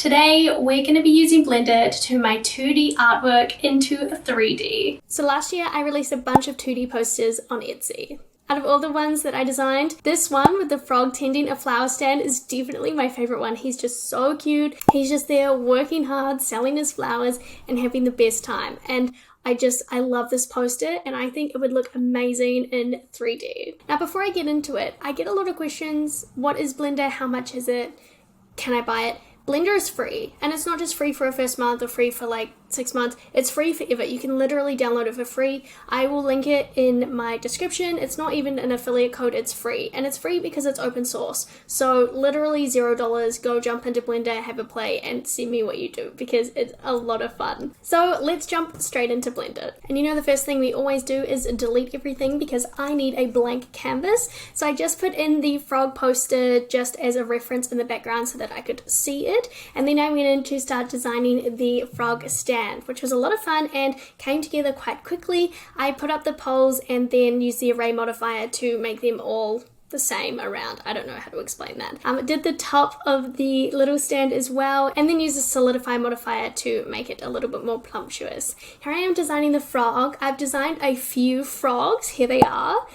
Today, we're going to be using Blender to turn my 2D artwork into 3D. So last year, I released a bunch of 2D posters on Etsy. Out of all the ones that I designed, this one with the frog tending a flower stand is definitely my favorite one. He's just so cute. He's just there working hard, selling his flowers, and having the best time. And I love this poster and I think it would look amazing in 3D. Now before I get into it, I get a lot of questions. What is Blender? How much is it? Can I buy it? Blender is free, and it's not just free for a first month or free for like 6 months. It's free forever. You can literally download it for free. I will link it in my description. It's not even an affiliate code, it's free. And it's free because it's open source. So literally $0. Go jump into Blender, have a play, and see me what you do because it's a lot of fun. So let's jump straight into Blender. And you know the first thing we always do is delete everything because I need a blank canvas. So I just put in the frog poster just as a reference in the background so that I could see it. And then I went in to start designing the frog stand, which was a lot of fun and came together quite quickly. I put up the poles and then used the array modifier to make them all the same around. I don't know how to explain that. I did the top of the little stand as well, and then used a solidify modifier to make it a little bit more plumptuous. Here I am designing the frog. I've designed a few frogs. Here they are.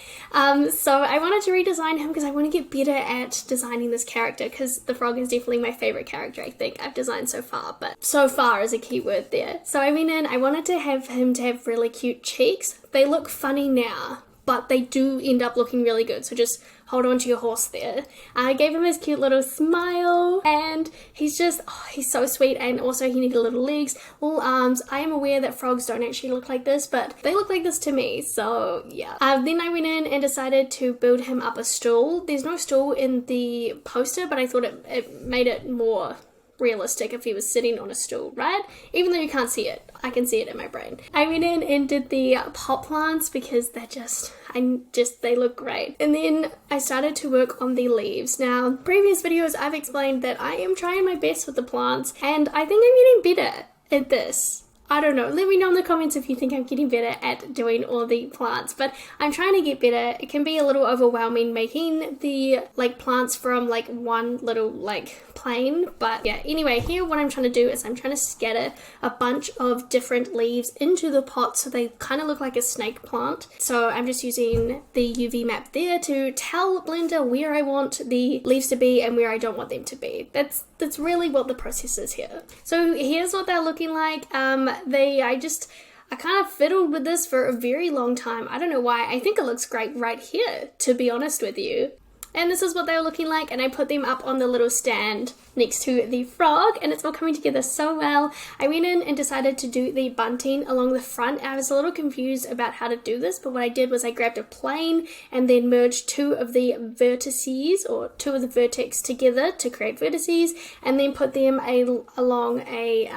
So I wanted to redesign him because I want to get better at designing this character because the frog is definitely my favorite character I think I've designed so far, but so far is a key word there. So I went in, I wanted to have him to have really cute cheeks. They look funny now, but they do end up looking really good, so just hold on to your horse there. I gave him his cute little smile, and he's just, he's so sweet, and also he needed little legs, little arms. I am aware that frogs don't actually look like this, but they look like this to me, so yeah. Then I went in and decided to build him up a stool. There's no stool in the poster, but I thought it made it more realistic if he was sitting on a stool, right? Even though you can't see it, I can see it in my brain. I went in and did the pot plants because they look great. And then I started to work on the leaves. Now, previous videos I've explained that I am trying my best with the plants, and I think I'm getting better at this. I don't know, let me know in the comments if you think I'm getting better at doing all the plants, but I'm trying to get better. It can be a little overwhelming making the plants from one little plane, but yeah, anyway, here what I'm trying to do is I'm trying to scatter a bunch of different leaves into the pot so they kind of look like a snake plant. So I'm just using the UV map there to tell Blender where I want the leaves to be and where I don't want them to be. That's really what the process is here. So here's what they're looking like. I kind of fiddled with this for a very long time. I don't know why. I think it looks great right here, to be honest with you. And this is what they were looking like, and I put them up on the little stand next to the frog, and it's all coming together so well. I went in and decided to do the bunting along the front. I was a little confused about how to do this, but what I did was I grabbed a plane and then merged two of the vertices, or two of the vertex together to create vertices, and then put them along a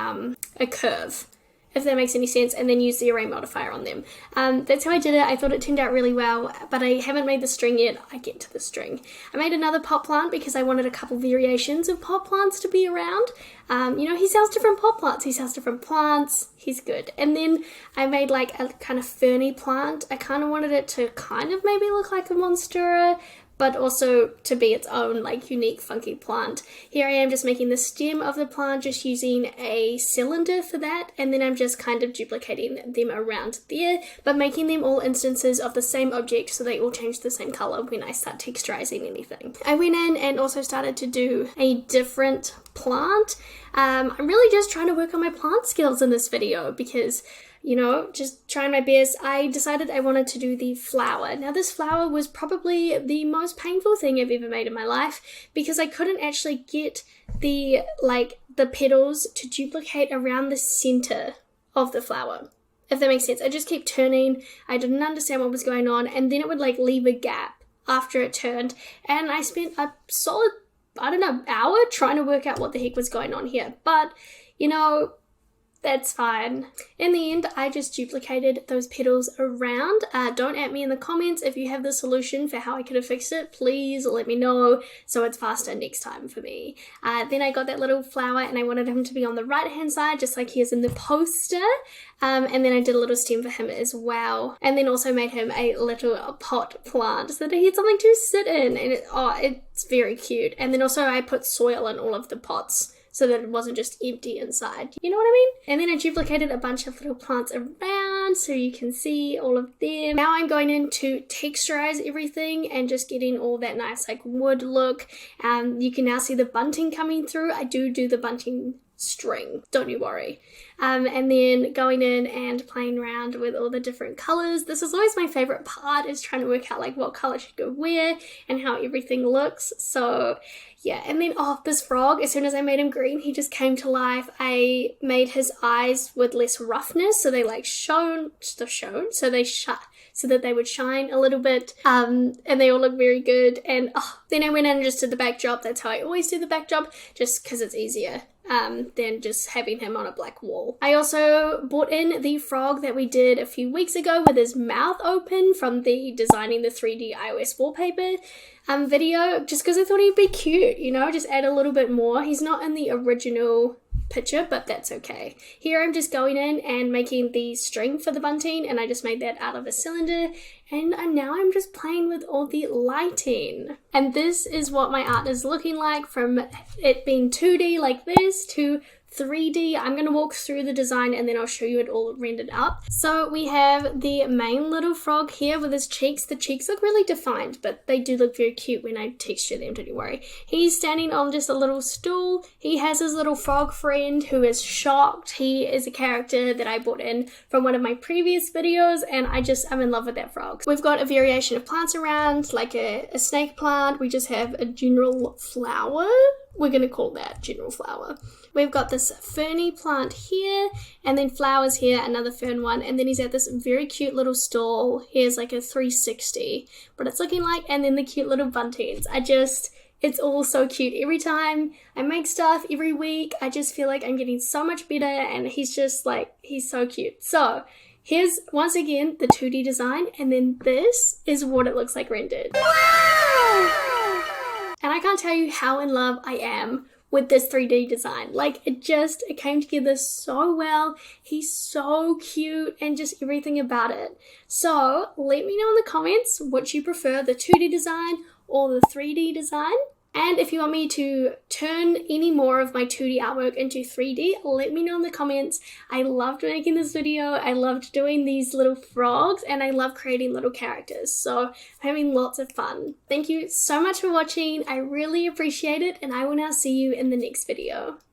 curve, if that makes any sense, and then use the array modifier on them. That's how I did it. I thought it turned out really well, but I haven't made the string yet. I get to the string. I made another pot plant because I wanted a couple variations of pot plants to be around. He sells different pot plants. He sells different plants. He's good. And then I made a kind of ferny plant. I kind of wanted it to kind of maybe look like a monstera, but also to be its own unique funky plant. Here I am just making the stem of the plant, just using a cylinder for that, and then I'm just kind of duplicating them around there, but making them all instances of the same object so they all change the same color when I start texturizing anything. I went in and also started to do a different plant. I'm really just trying to work on my plant skills in this video because just trying my best. I decided I wanted to do the flower. Now this flower was probably the most painful thing I've ever made in my life because I couldn't actually get the petals to duplicate around the center of the flower, if that makes sense. I just kept turning. I didn't understand what was going on, and then it would leave a gap after it turned, and I spent a solid, hour trying to work out what the heck was going on here. But that's fine. In the end, I just duplicated those petals around. Don't at me in the comments if you have the solution for how I could have fixed it. Please let me know so it's faster next time for me. Then I got that little flower and I wanted him to be on the right hand side just like he is in the poster. And then I did a little stem for him as well. And then also made him a little pot plant so that he had something to sit in. And it's very cute. And then also I put soil in all of the pots so that it wasn't just empty inside. You know what I mean? And then I duplicated a bunch of little plants around so you can see all of them. Now I'm going in to texturize everything and just getting all that nice like wood look. You can now see the bunting coming through. I do the bunting string, don't you worry. And then going in and playing around with all the different colors. This is always my favorite part, is trying to work out like what color should go where and how everything looks. So yeah, and then this frog, as soon as I made him green, he just came to life. I made his eyes with less roughness, so they like so that they would shine a little bit, and they all look very good. And then I went in and just did the backdrop. That's how I always do the backdrop, just because it's easier than just having him on a black wall. I also bought in the frog that we did a few weeks ago with his mouth open from the designing the 3D iOS wallpaper video, just because I thought he'd be cute, you know, just add a little bit more. He's not in the original picture, but that's okay. Here I'm just going in and making the string for the bunting, and I just made that out of a cylinder, and now I'm just playing with all the lighting. And this is what my art is looking like, from it being 2D like this to 3D. I'm going to walk through the design and then I'll show you it all rendered up. So we have the main little frog here with his cheeks. The cheeks look really defined, but they do look very cute when I texture them, don't you worry. He's standing on just a little stool. He has his little frog friend who is shocked. He is a character that I brought in from one of my previous videos, and I'm in love with that frog. We've got a variation of plants around, like a snake plant. We just have a general flower. We're going to call that general flower. We've got this ferny plant here, and then flowers here, another fern one, and then he's at this very cute little stall. Here's like a 360, what it's looking like, and then the cute little buntings. It's all so cute. Every time I make stuff, every week, I just feel like I'm getting so much better, and he's so cute. So here's, once again, the 2D design, and then this is what it looks like rendered. Wow! And I can't tell you how in love I am with this 3D design. Like, it came together so well. He's so cute, and just everything about it. So let me know in the comments which you prefer, the 2D design or the 3D design. And if you want me to turn any more of my 2D artwork into 3D, let me know in the comments. I loved making this video. I loved doing these little frogs, and I love creating little characters. So I'm having lots of fun. Thank you so much for watching. I really appreciate it, and I will now see you in the next video.